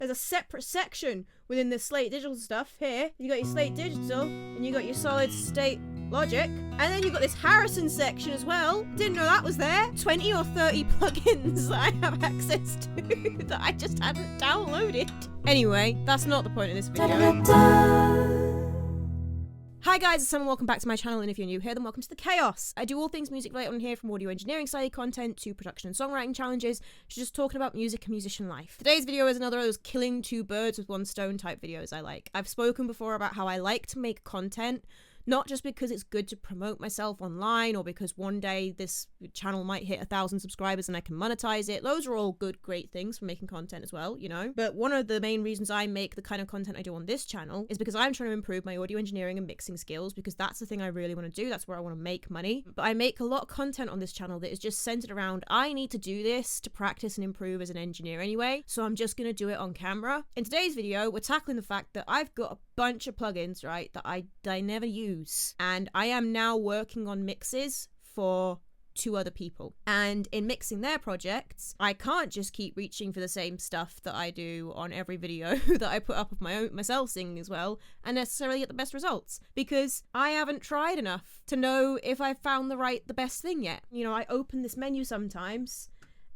there's a separate section within the Slate Digital stuff here. You got your Slate Digital, and you got your Solid State Logic, and then you've got this Harrison section as well. Didn't know that was there. 20 or 30 plugins that I have access to that I just hadn't downloaded. Anyway, that's not the point of this video. Hi guys, it's Sam and welcome back to my channel, and if you're new here, then welcome to the chaos. I do all things music related on here, from audio engineering style content to production and songwriting challenges to just talking about music and musician life. Today's video is another of those killing two birds with one stone type videos I like. I've spoken before about how I like to make content, not just because it's good to promote myself online or because one day this channel might hit 1,000 subscribers and I can monetize it. Those are all good, great things for making content as well, you know? But one of the main reasons I make the kind of content I do on this channel is because I'm trying to improve my audio engineering and mixing skills, because that's the thing I really want to do. That's where I want to make money. But I make a lot of content on this channel that is just centered around, I need to do this to practice and improve as an engineer anyway, so I'm just going to do it on camera. In today's video, we're tackling the fact that I've got a bunch of plugins, right, that I never use. And I am now working on mixes for 2 other people, and in mixing their projects I can't just keep reaching for the same stuff that I do on every video that I put up of myself singing as well, and necessarily get the best results, because I haven't tried enough to know if I've found the best thing yet. You know, I open this menu sometimes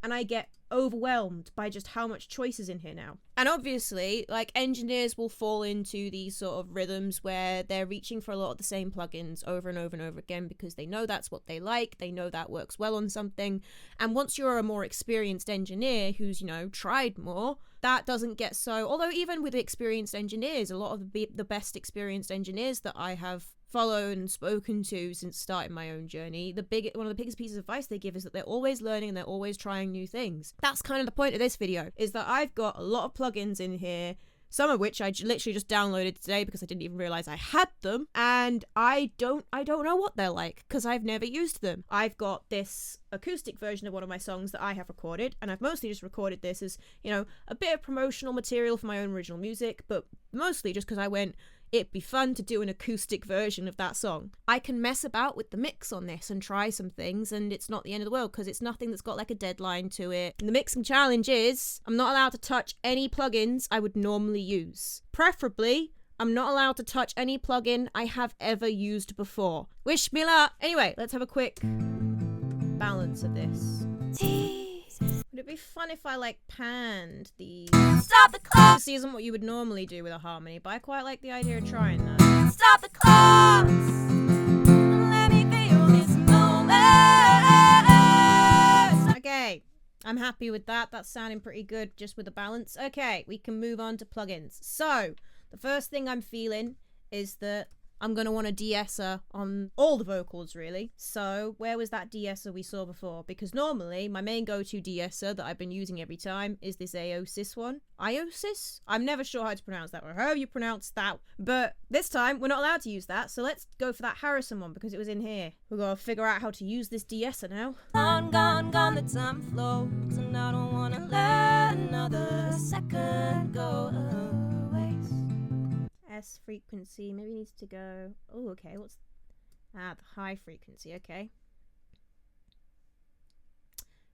and I get overwhelmed by just how much choice is in here now. And obviously, like, engineers will fall into these sort of rhythms where they're reaching for a lot of the same plugins over and over and over again because they know that's what they like, they know that works well on something. And once you're a more experienced engineer who's, you know, tried more, that doesn't get so... Although even with experienced engineers, a lot of the best experienced engineers that I have followed and spoken to since starting my own journey, one of the biggest pieces of advice they give is that they're always learning and they're always trying new things. That's kind of the point of this video, is that I've got a lot of plugins in here, some of which I literally just downloaded today because I didn't even realize I had them, and I don't know what they're like because I've never used them. I've got this acoustic version of one of my songs that I have recorded, and I've mostly just recorded this as, you know, a bit of promotional material for my own original music, but mostly just because I went, it'd be fun to do an acoustic version of that song. I can mess about with the mix on this and try some things, and it's not the end of the world because it's nothing that's got like a deadline to it. And the mixing challenge is I'm not allowed to touch any plugins I would normally use. Preferably, I'm not allowed to touch any plugin I have ever used before. Wish me luck! Anyway, let's have a quick balance of this. Would it be fun if I, like, panned the... Stop the clock! This isn't what you would normally do with a harmony, but I quite like the idea of trying that. Stop the clocks! Let me feel this moment! Okay, I'm happy with that. That's sounding pretty good just with the balance. Okay, we can move on to plugins. So, the first thing I'm feeling is that I'm going to want a de-esser on all the vocals, really. So where was that de-esser we saw before? Because normally my main go-to de-esser that I've been using every time is this Aosis one. Iosis? I'm never sure how to pronounce that, or however you pronounce that. But this time we're not allowed to use that, so let's go for that Harrison one because it was in here. We've got to figure out how to use this de-esser now. Gone, gone, gone, the time flows, and I don't want to let another second go away. S frequency, maybe needs to go... Oh, okay, what's... Ah, the high frequency, okay.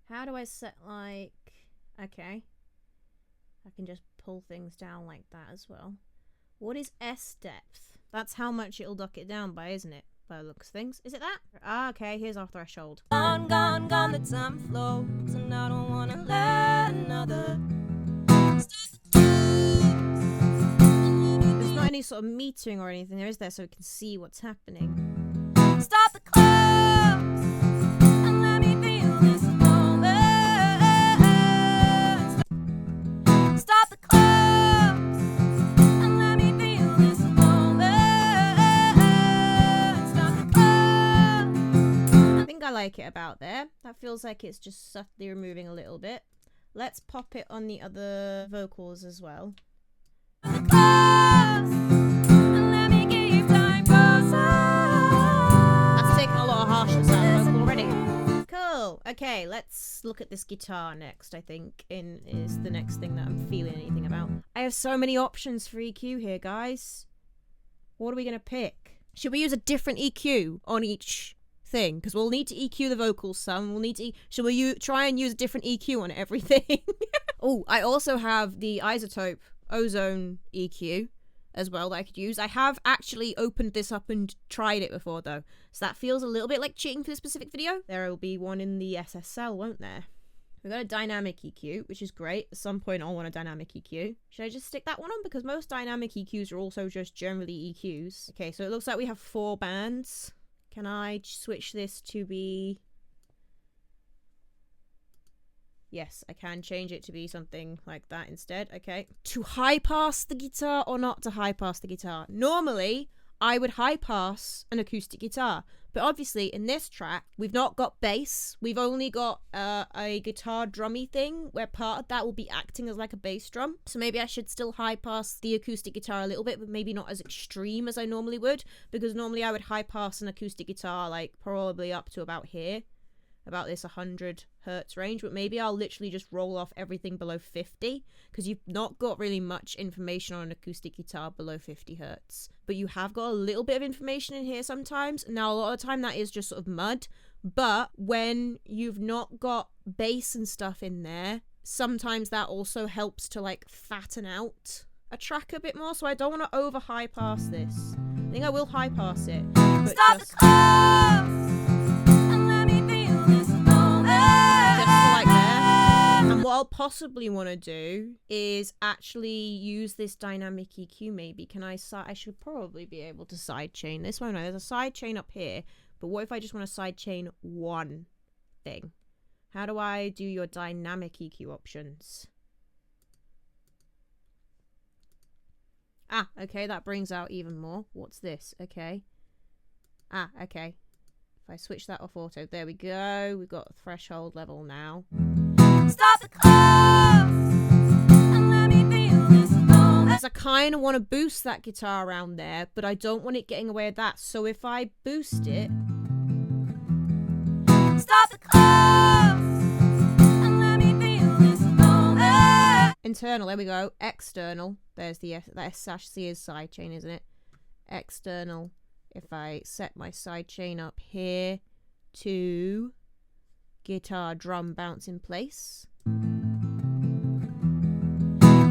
How do I set, like... Okay. I can just pull things down like that as well. What is S depth? That's how much it'll duck it down by, isn't it? By the looks of things. Is it that? Ah, okay, here's our threshold. Gone, gone, gone, the time flows, and I don't want to let another... Any sort of metering or anything there, is there, so we can see what's happening? Stop the clocks and let me feel this moment. Stop the clocks and let me feel this moment. Stop the clocks. I think I like it about there. That feels like it's just subtly removing a little bit. Let's pop it on the other vocals as well. That's taking a lot of harshness out of the vocal already. Cool. Okay, let's look at this guitar next, I think, is the next thing that I'm feeling anything about. I have so many options for EQ here, guys. What are we going to pick? Should we use a different EQ on each thing? Because we'll need to EQ the vocals some. We'll need to... Should we try and use a different EQ on everything? Oh, I also have the isotope ozone EQ as well that I could use. I have actually opened this up and tried it before though, so that feels a little bit like cheating for this specific video. There will be one in the SSL, won't there? We've got a dynamic EQ, which is great. At some point I'll want a dynamic EQ. Should I just stick that one on? Because most dynamic EQs are also just generally EQs. Okay, so it looks like we have 4 bands. Can I switch this to be... Yes, I can change it to be something like that instead. Okay. To high pass the guitar or not to high pass the guitar? Normally, I would high pass an acoustic guitar. But obviously, in this track, we've not got bass. We've only got a guitar drummy thing where part of that will be acting as like a bass drum. So maybe I should still high pass the acoustic guitar a little bit, but maybe not as extreme as I normally would. Because normally I would high pass an acoustic guitar like probably up to about here. About this 100 hertz range, but maybe I'll literally just roll off everything below 50 because you've not got really much information on an acoustic guitar below 50 hertz, but you have got a little bit of information in here sometimes. Now a lot of the time that is just sort of mud, but when you've not got bass and stuff in there, sometimes that also helps to like fatten out a track a bit more. So I don't want to over high pass this. I think I will high pass it. Stop the clock! What I'll possibly want to do is actually use this dynamic EQ maybe. Can I should probably be able to sidechain this one. There's a sidechain up here, but what if I just want to sidechain one thing? How do I do your dynamic EQ options? Ah, okay, that brings out even more. What's this? Okay. Ah, okay. If I switch that off auto, there we go. We've got a threshold level now. Stop the clock and let me feel this moment. Because I kind of want to boost that guitar around there, but I don't want it getting away with that. So if I boost it, stop the clock and let me feel this moment. Internal, there we go. External, there's the S/C is sidechain, isn't it? External. If I set my sidechain up here to guitar drum bounce in place.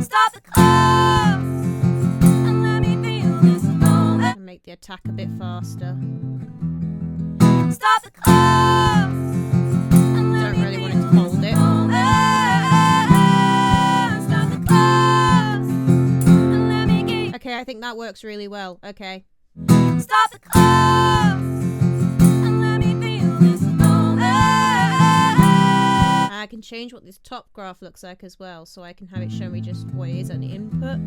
Stop the clock and let me feel this moment. And make the attack a bit faster. Stop the clock. Don't really want it to hold it. Stop the clock and let me get... Okay, I think that works really well. Okay. Stop the clock and let me feel this moment. I can change what this top graph looks like as well, so I can have it show me just what it is on the input.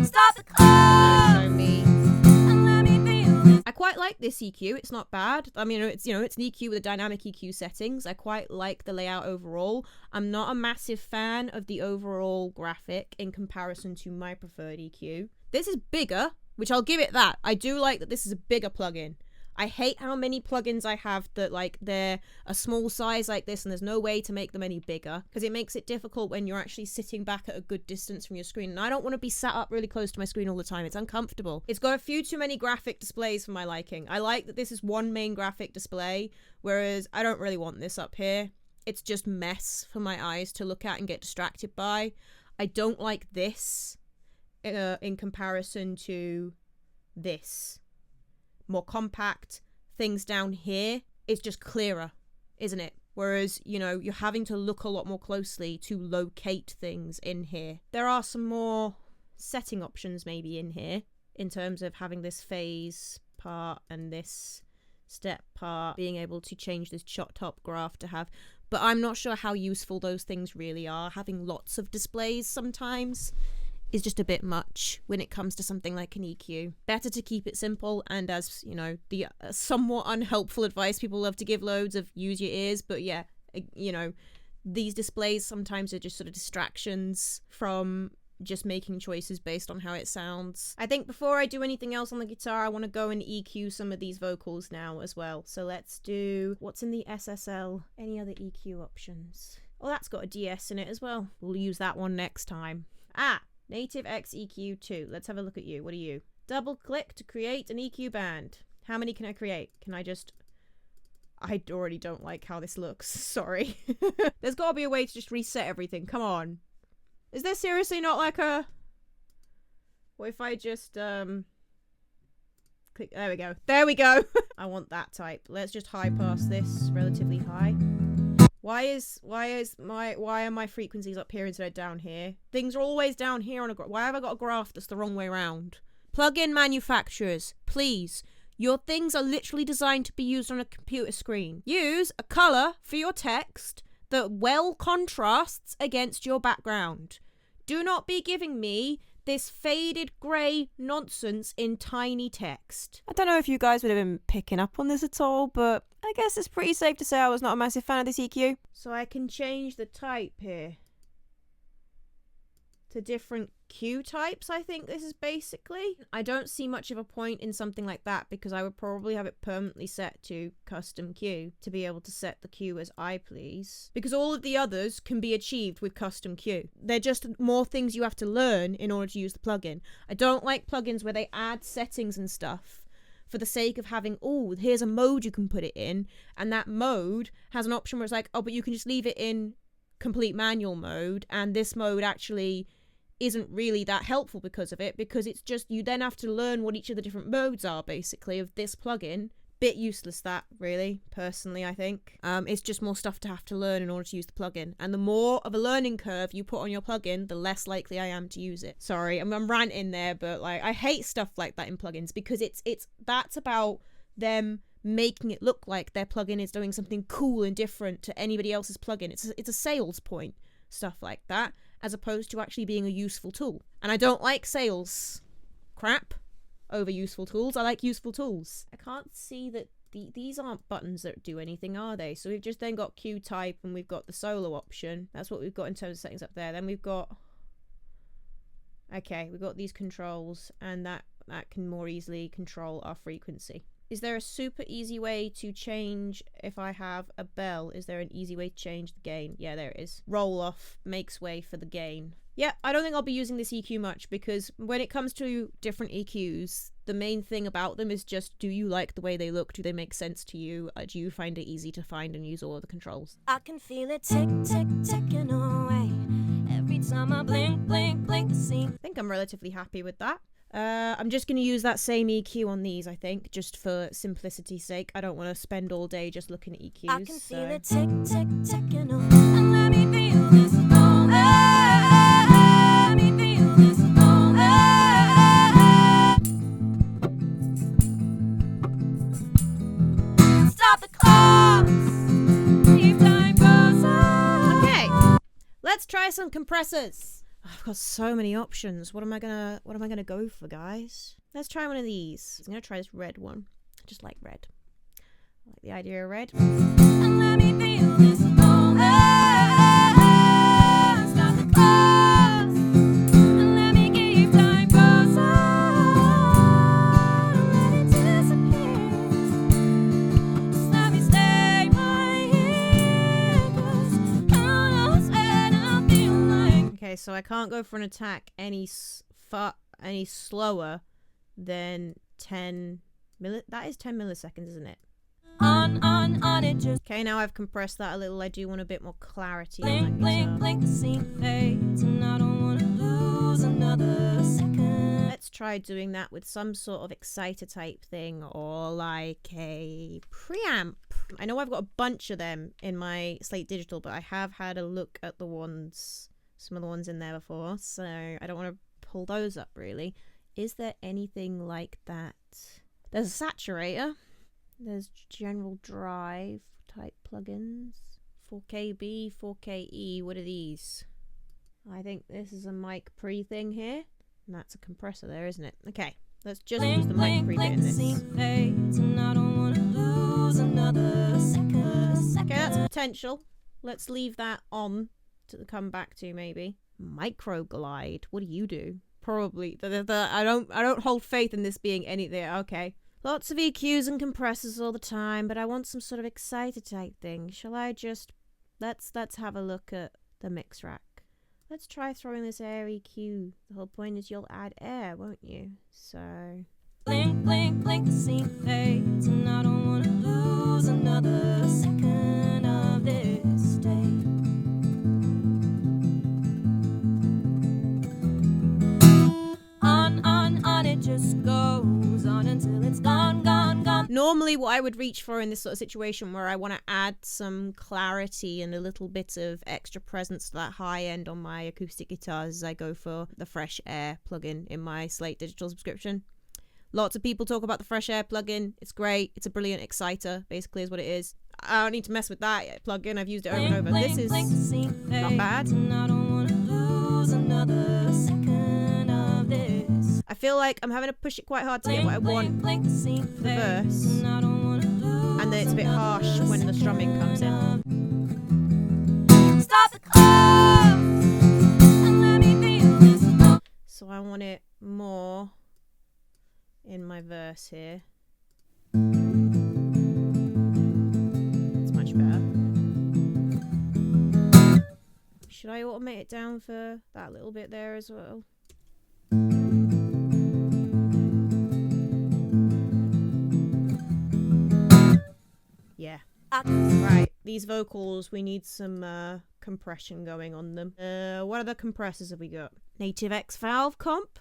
Stop the clock. Show me. And let me feel it. I quite like this EQ. It's not bad. I mean, it's an EQ with a dynamic EQ settings. I quite like the layout overall. I'm not a massive fan of the overall graphic in comparison to my preferred EQ. This is bigger, which I'll give it that. I do like that this is a bigger plugin. I hate how many plugins I have that like they're a small size like this and there's no way to make them any bigger because it makes it difficult when you're actually sitting back at a good distance from your screen, and I don't want to be sat up really close to my screen all the time. It's uncomfortable. It's got a few too many graphic displays for my liking. I like that this is one main graphic display, whereas I don't really want this up here. It's just mess for my eyes to look at and get distracted by. I don't like this in comparison to this. More compact, things down here, it's just clearer, isn't it? Whereas, you're having to look a lot more closely to locate things in here. There are some more setting options maybe in here in terms of having this phase part and this step part, being able to change this top graph to have, but I'm not sure how useful those things really are. Having lots of displays sometimes is just a bit much when it comes to something like an EQ. Better to keep it simple, and as, the somewhat unhelpful advice people love to give loads of, use your ears, but yeah, these displays sometimes are just sort of distractions from just making choices based on how it sounds. I think before I do anything else on the guitar, I want to go and EQ some of these vocals now as well. So let's do, what's in the SSL? Any other EQ options? Oh, that's got a DS in it as well. We'll use that one next time. Native X EQ 2. Let's have a look at you. What are you? Double click to create an EQ band. How many can I create? Can I just... I already don't like how this looks. Sorry. There's got to be a way to just reset everything. Come on. Is there seriously not like a... What if I just, click... There we go. There we go! I want that type. Let's just high pass this relatively high. Why are my frequencies up here instead of down here? Things are always down here on a graph. Why have I got a graph that's the wrong way around? Plug-in manufacturers, please. Your things are literally designed to be used on a computer screen. Use a color for your text that well contrasts against your background. Do not be giving me this faded grey nonsense in tiny text. I don't know if you guys would have been picking up on this at all, but I guess it's pretty safe to say I was not a massive fan of this EQ. So I can change the type here to different Q types, I think this is basically. I don't see much of a point in something like that because I would probably have it permanently set to custom Q to be able to set the Q as I please. Because all of the others can be achieved with custom Q. They're just more things you have to learn in order to use the plugin. I don't like plugins where they add settings and stuff for the sake of having, oh, here's a mode you can put it in, and that mode has an option where it's like, oh, but you can just leave it in complete manual mode, and this mode actually isn't really that helpful because of it, because it's just, you then have to learn what each of the different modes are, basically, of this plugin. Bit useless, that, really, personally, I think. It's just more stuff to have to learn in order to use the plugin. And the more of a learning curve you put on your plugin, the less likely I am to use it. Sorry, I'm ranting there, but, like, I hate stuff like that in plugins, because that's about them making it look like their plugin is doing something cool and different to anybody else's plugin. It's a sales point, stuff like that, as opposed to actually being a useful tool. And I don't like sales crap over useful tools. I like useful tools. I can't see that these aren't buttons that do anything, are they? So we've just then got Q type and we've got the solo option. That's what we've got in terms of settings up there. Then we've got... Okay, we've got these controls, and that can more easily control our frequency. Is there a super easy way to change if I have a bell? Is there an easy way to change the gain? Yeah, there it is. Roll off makes way for the gain. Yeah, I don't think I'll be using this EQ much, because when it comes to different EQs, the main thing about them is just, do you like the way they look? Do they make sense to you? Do you find it easy to find and use all of the controls? I can feel it tick, tick, ticking away. Every time I blink, blink, blink the scene. I think I'm relatively happy with that. I'm just going to use that same EQ on these, I think, just for simplicity's sake. I don't want to spend all day just looking at EQs. I can feel it tick, tick, ticking away. And let me feel this alone. Let me feel this alone. Stop the clock. Keep time frozen. Okay, let's try some compressors. I've got so many options. What am I gonna go for, guys? Let's try one of these. I'm gonna try this red one. I just like red. I like the idea of red. And let me feel this alone. Stop the clock. And let me keep time frozen. Let it disappear. Just let me stay right here. 'Cause who knows when I'll feel like. Okay, so I can't go for an attack any slower than 10 that is 10 milliseconds, isn't it? On it just Okay, now I've compressed that a little. I do want a bit more clarity on blink, that blink, guitar. blink, the scene fades, and I don't wanna lose another second. Let's try doing that with some sort of exciter type thing, or like a preamp. I know I've got a bunch of them in my Slate Digital, but I have had a look at some of the ones in there before, so I don't want to pull those up really. Is there anything like that? There's a saturator. There's general drive type plugins. 4KB, 4KE, what are these? I think this is a mic pre thing here. And that's a compressor there, isn't it? Okay, let's just use the mic pre bit in this. And I don't wanna lose another second. Okay, that's potential. Let's leave that on to come back to, maybe. Micro glide. What do you do? Probably. I don't hold faith in this being anything. Okay. Lots of EQs and compressors all the time, but I want some sort of exciter type thing. Shall I just... Let's have a look at the mix rack. Let's try throwing this air EQ. The whole point is you'll add air, won't you? So... Blink, blink, blink, the scene fades, and I don't wanna lose another second of this day. just goes on until it's gone, gone, gone. Normally what I would reach for in this sort of situation where I want to add some clarity and a little bit of extra presence to that high end on my acoustic guitars is I go for the Fresh Air plugin in my Slate Digital subscription. Lots of people talk about the Fresh Air plugin. It's great. It's a brilliant exciter, basically is what it is. I don't need to mess with that plugin. I've used it over and over. This is not bad. I don't wanna lose another second of this. I feel like I'm having to push it quite hard to get what I want for the verse. And then it's a bit harsh when the strumming comes in. Stop the clock and let me feel this. So I want it more in my verse here. It's much better. Should I automate it down for that little bit there as well? Yeah. Right, these vocals, we need some compression going on them. What other compressors have we got? Native X Valve Comp,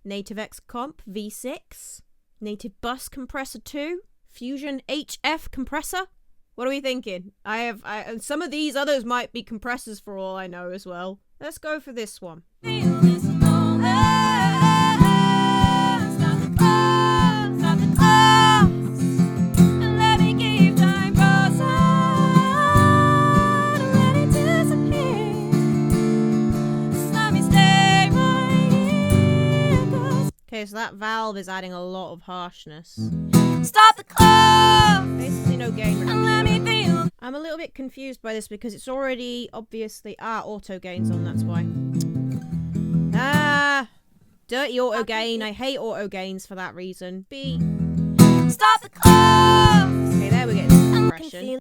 Native X Comp V6, Native Bus Compressor 2, Fusion HF Compressor. What are we thinking? And some of these others might be compressors for all I know as well. Let's go for this one. Feel this moment. Stop the clock, stop the clock, and let me keep time frozen, and let it disappear. Just let me stay right here, 'cause Okay, so that valve is adding a lot of harshness. stop the clock Basically no gain and let reduction. me feel. I'm a little bit confused by this because it's already obviously auto gains on, that's why. Dirty auto gain. I hate auto gains for that reason. B. Stop the clock. Okay, there we get some compression.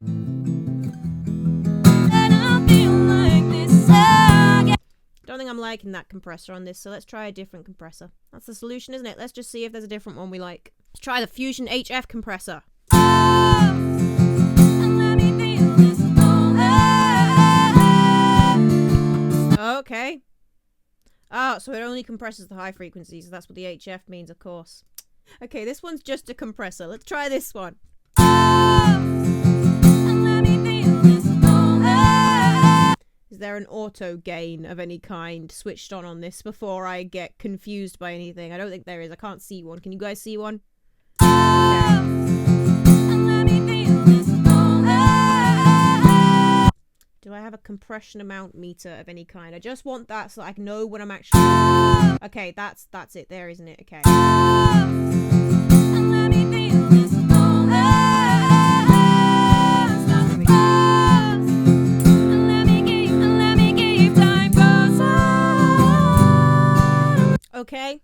And I feel like this again. Don't think I'm liking that compressor on this, so let's try a different compressor. That's the solution, isn't it? Let's just see if there's a different one we like. Let's try the Fusion HF compressor. And let me feel this moment. Okay. Oh, so it only compresses the high frequencies. That's what the HF means, of course. Okay, this one's just a compressor. Let's try this one. And let me feel this moment. Is there an auto gain of any kind switched on this before I get confused by anything? I don't think there is. I can't see one. Can you guys see one? And let me feel this moment. Do I have a compression amount meter of any kind? I just want that so I can know when I'm actually... Okay, that's it there, isn't it? Okay. And let me feel this moment. Stop the clock. And let me keep time frozen. Okay.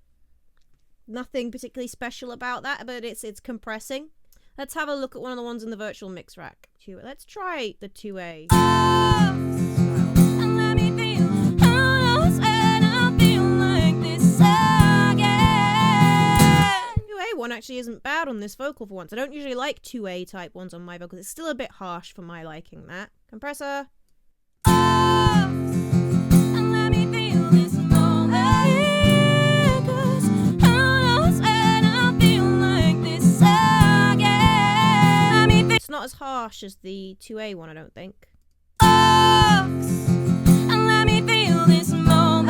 Nothing particularly special about that, but it's compressing. Let's have a look at one of the ones in the virtual mix rack. Let's try the 2A. And let me feel how lost and I feel like this again. 2A one actually isn't bad on this vocal for once. I don't usually like 2A type ones on my vocals. It's still a bit harsh for my liking, that. Compressor. And let me feel this moment. 'Cause how lost and I feel like this again. Let me feel It's not as harsh as the 2A one, I don't think. and let me feel this moment.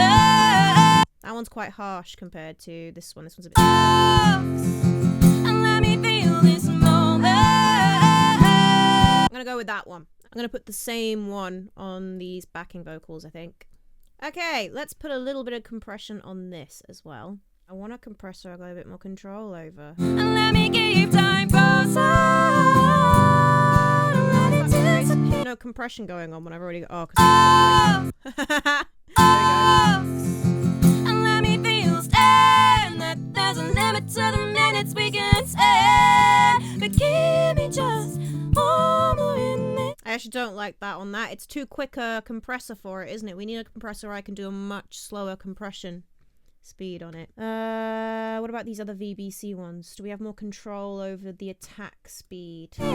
That one's quite harsh compared to this one. This one's a bit... And let me feel this moment. I'm gonna go with that one. I'm gonna put the same one on these backing vocals, I think. Okay, let's put a little bit of compression on this as well. I want a compressor I've got a bit more control over. And let me keep time frozen. Let it disappear. No compression going on when I've already got... Oh, 'cause there we go. And let me feel stand that there's a limit to the minutes we can stand. But give me just one more minute. I actually don't like that on that. It's too quick a compressor for it, isn't it? We need a compressor I can do a much slower compression speed on it. What about these other VBC ones? Do we have more control over the attack speed? Just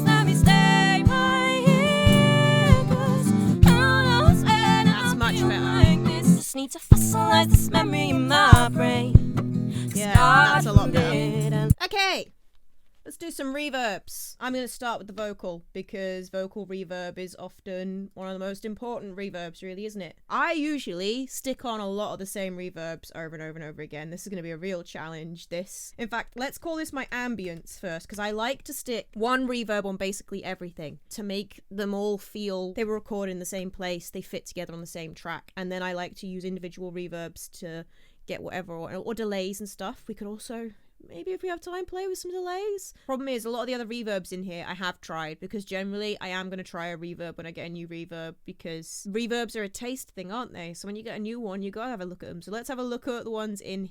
let me stay right here. 'Cause how lost and That's I much feel better. like this. Just just need to fossilize this memory in my brain. Yeah, that's a lot better. Okay, let's do some reverbs. I'm going to start with the vocal because vocal reverb is often one of the most important reverbs, really, isn't it? I usually stick on a lot of the same reverbs over and over and over again. This is going to be a real challenge, this. In fact, let's call this my ambience first because I like to stick one reverb on basically everything to make them all feel they were recorded in the same place, they fit together on the same track, and then I like to use individual reverbs to get whatever, or delays and stuff. We could also, maybe if we have time, play with some delays. Problem is, a lot of the other reverbs in here I have tried, because generally I am going to try a reverb when I get a new reverb, because reverbs are a taste thing, aren't they? So when you get a new one, you gotta have a look at them. So let's have a look at the ones in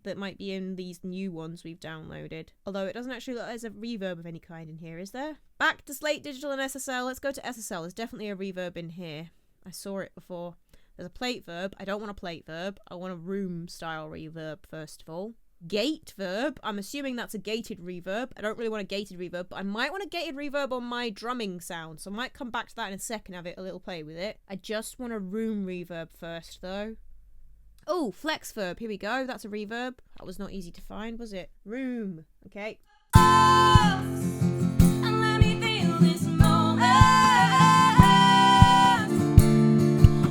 that might be in these new ones we've downloaded. Although it doesn't actually look like there's a reverb of any kind in here, is there? Back to Slate Digital and SSL. Let's go to SSL. There's definitely a reverb in here. I saw it before. There's a plate verb. I don't want a plate verb. I want a room style reverb first of all. Gate verb. I'm assuming that's a gated reverb. I don't really want a gated reverb, but I might want a gated reverb on my drumming sound. So I might come back to that in a second, have it a little play with it. I just want a room reverb first though. Oh, flex verb. Here we go. That's a reverb. That was not easy to find, was it? Room. Okay. And let me feel this moment.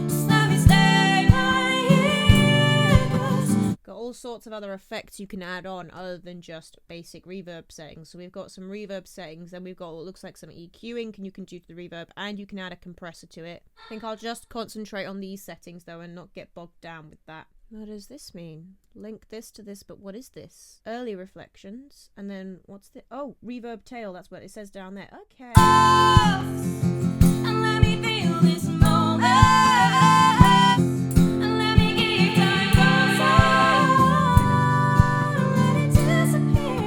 Just let me stay right here, 'cause Got all sorts of other effects you can add on other than just basic reverb settings. So we've got some reverb settings, then we've got what looks like some EQing you can do to the reverb, and you can add a compressor to it. I think I'll just concentrate on these settings though and not get bogged down with that. What does this mean? Link this to this, but what is this? Early reflections, and then what's the— oh, reverb tail, that's what it says down there. Okay. and let me feel this moment. And let me give time and let it disappear.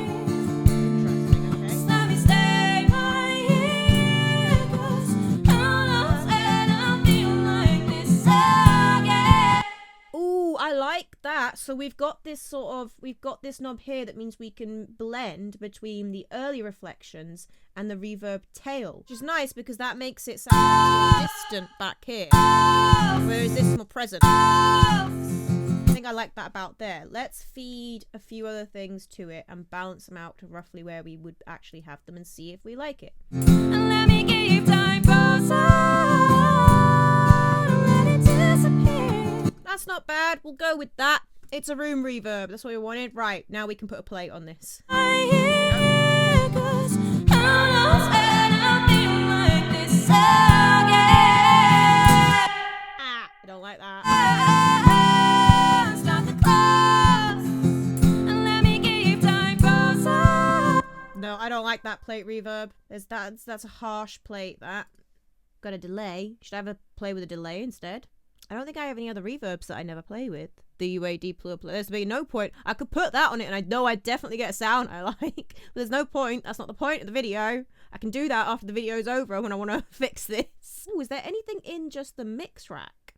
Interesting, okay. Just let me stay right here, 'cause who knows when I'll feel like this again. Ooh, I like that. So we've got this knob here that means we can blend between the early reflections and the reverb tail, which is nice because that makes it sound more distant back here, whereas this is more present. I think I like that about there. Let's feed a few other things to it and balance them out to roughly where we would actually have them and see if we like it. And let me give time and let it disappear. That's not bad. We'll go with that. It's a room reverb. That's what we wanted. Right, now we can put a plate on this. Right here, 'cause who knows when I'll feel like this again. Ah, I don't like that. Start the clock and let me give time closer. No, I don't like that plate reverb. That's a harsh plate, that. Got a delay. Should I have a play with a delay instead? I don't think I have any other reverbs that I never play with. The UAD plug. There's been no point. I could put that on it and I know I'd definitely get a sound I like. But there's no point. That's not the point of the video. I can do that after the video's over when I want to fix this. Oh, is there anything in just the mix rack?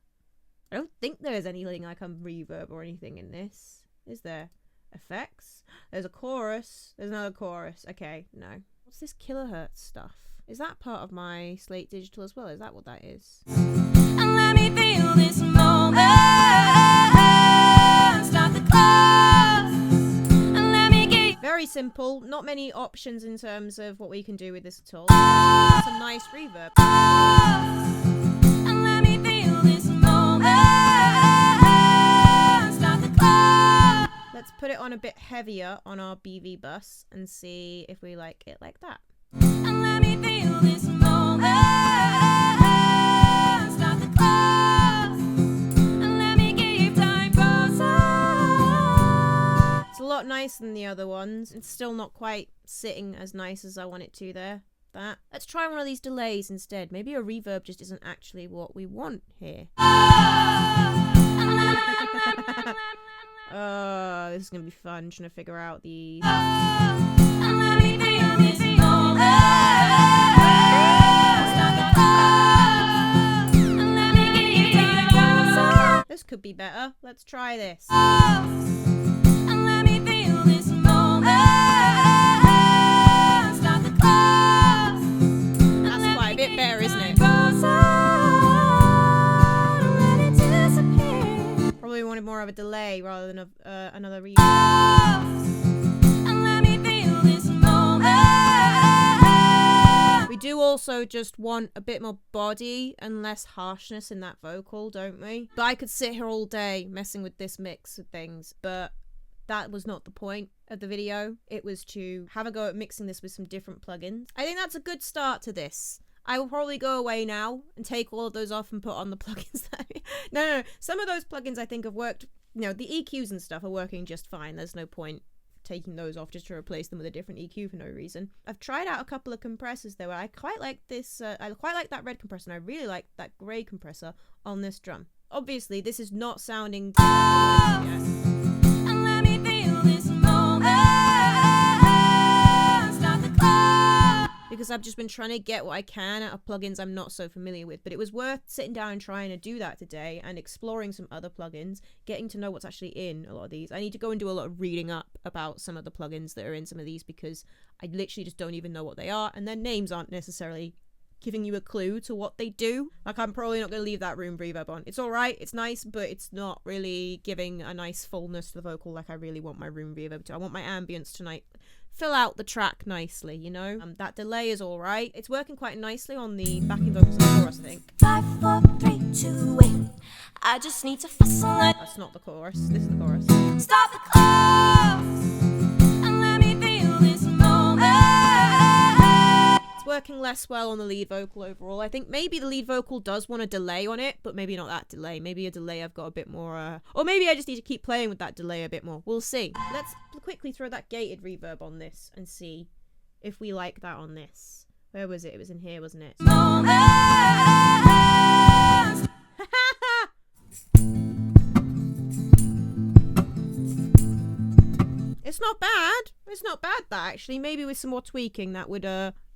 I don't think there's anything like a reverb or anything in this. Is there? Effects? There's a chorus. There's another chorus. Okay, no. What's this kilohertz stuff? Is that part of my Slate Digital as well? Is that what that is? And let me feel this moment. Start the clock and let me give. Very simple. Not many options in terms of what we can do with this at all. That's a nice reverb. And let me feel this moment. Start the clock. Let's put it on a bit heavier on our BV bus and see if we like it like that. And let me feel this moment. Start the clock and let me give time closer. It's a lot nicer than the other ones. It's still not quite sitting as nice as I want it to there. That. Let's try one of these delays instead. Maybe a reverb just isn't actually what we want here. This is gonna be fun trying to figure out these. And let me feel this moment. Start the clock and let me give time closer. This could be better. Let's try this. And let me feel this moment. Start the clock. That's quite a bit better, isn't it? wanted more of a delay rather than another reverb. And let me feel this moment. We do also just want a bit more body and less harshness in that vocal, don't we? But I could sit here all day messing with this mix of things, but that was not the point of the video. It was to have a go at mixing this with some different plugins. I think that's a good start to this. I will probably go away now and take all of those off and put on the plugins that no. Some of those plugins I think have worked, you know, the EQs and stuff are working just fine. There's no point taking those off just to replace them with a different EQ for no reason. I've tried out a couple of compressors though. I quite like this, I quite like that red compressor, and I really like that grey compressor on this drum. Obviously, this is not sounding And let me feel this moment. Start the clock. because I've just been trying to get what I can out of plugins I'm not so familiar with. But it was worth sitting down and trying to do that today and exploring some other plugins, getting to know what's actually in a lot of these. I need to go and do a lot of reading up about some of the plugins that are in some of these because I literally just don't even know what they are, and their names aren't necessarily giving you a clue to what they do. Like, I'm probably not going to leave that room reverb on. It's alright, it's nice, but it's not really giving a nice fullness to the vocal like I really want my room reverb to. I want my ambience tonight fill out the track nicely, you know? That delay is alright. It's working quite nicely on the backing vocals and the chorus, I think. 5, 4, 3, 2, 8. I just need to fuss and let. That's not the chorus. This is the chorus. Start the clock. And let me feel this moment. It's working less well on the lead vocal overall. I think maybe the lead vocal does want a delay on it, but maybe not that delay. Maybe a delay I've got a bit more, or maybe I just need to keep playing with that delay a bit more. We'll see. Let's quickly throw that gated reverb on this and see if we like that on this. Where was it? It was in here, wasn't it? It's not bad. It's not bad, that, actually. Maybe with some more tweaking, that would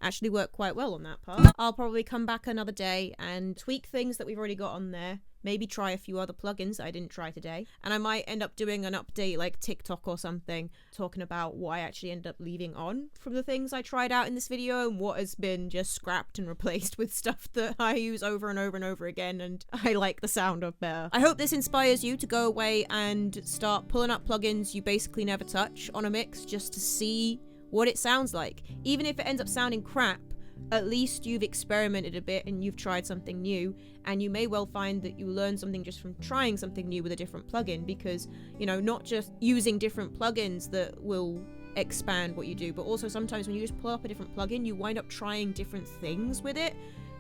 actually work quite well on that part. I'll probably come back another day and tweak things that we've already got on there. Maybe try a few other plugins that I didn't try today. And I might end up doing an update like TikTok or something, talking about what I actually ended up leaving on from the things I tried out in this video and what has been just scrapped and replaced with stuff that I use over and over and over again and I like the sound of better. I hope this inspires you to go away and start pulling up plugins you basically never touch on a mix just to see what it sounds like. Even if it ends up sounding crap, at least you've experimented a bit and you've tried something new, and you may well find that you learn something just from trying something new with a different plugin, because, you know, not just using different plugins that will expand what you do, but also sometimes when you just pull up a different plugin, you wind up trying different things with it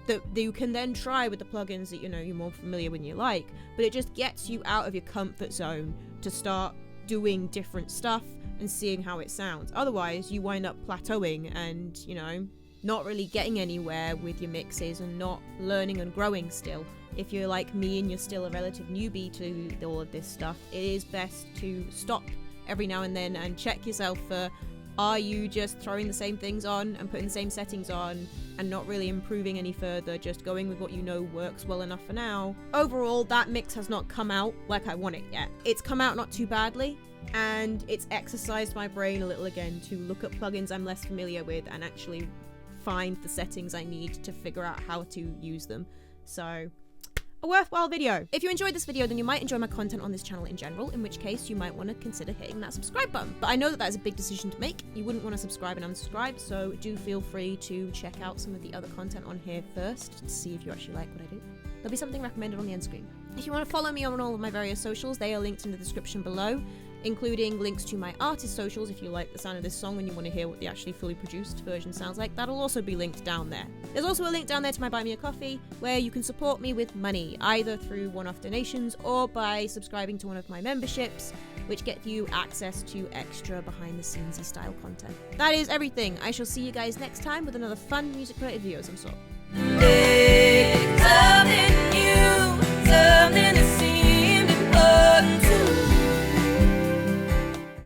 that you can then try with the plugins that, you know, you're more familiar with and you like, but it just gets you out of your comfort zone to start doing different stuff and seeing how it sounds. Otherwise, you wind up plateauing and, you know, not really getting anywhere with your mixes and not learning and growing still. If you're like me and you're still a relative newbie to all of this stuff, it is best to stop every now and then and check yourself for, are you just throwing the same things on and putting the same settings on and not really improving any further, just going with what you know works well enough for now? Overall, that mix has not come out like I want it yet. It's come out not too badly, and it's exercised my brain a little again to look at plugins I'm less familiar with and actually find the settings I need to figure out how to use them. So, a worthwhile video. If you enjoyed this video, then you might enjoy my content on this channel in general, in which case you might want to consider hitting that subscribe button. But I know that that is a big decision to make. You wouldn't want to subscribe and unsubscribe, so do feel free to check out some of the other content on here first to see if you actually like what I do. There'll be something recommended on the end screen. If you want to follow me on all of my various socials, they are linked in the description below, including links to my artist socials if you like the sound of this song and you want to hear what the actually fully produced version sounds like. That'll also be linked down there. There's also a link down there to my Buy Me a Coffee, where you can support me with money, either through one-off donations or by subscribing to one of my memberships, which get you access to extra behind-the-scenes-y style content. That is everything. I shall see you guys next time with another fun music-related video of some sort.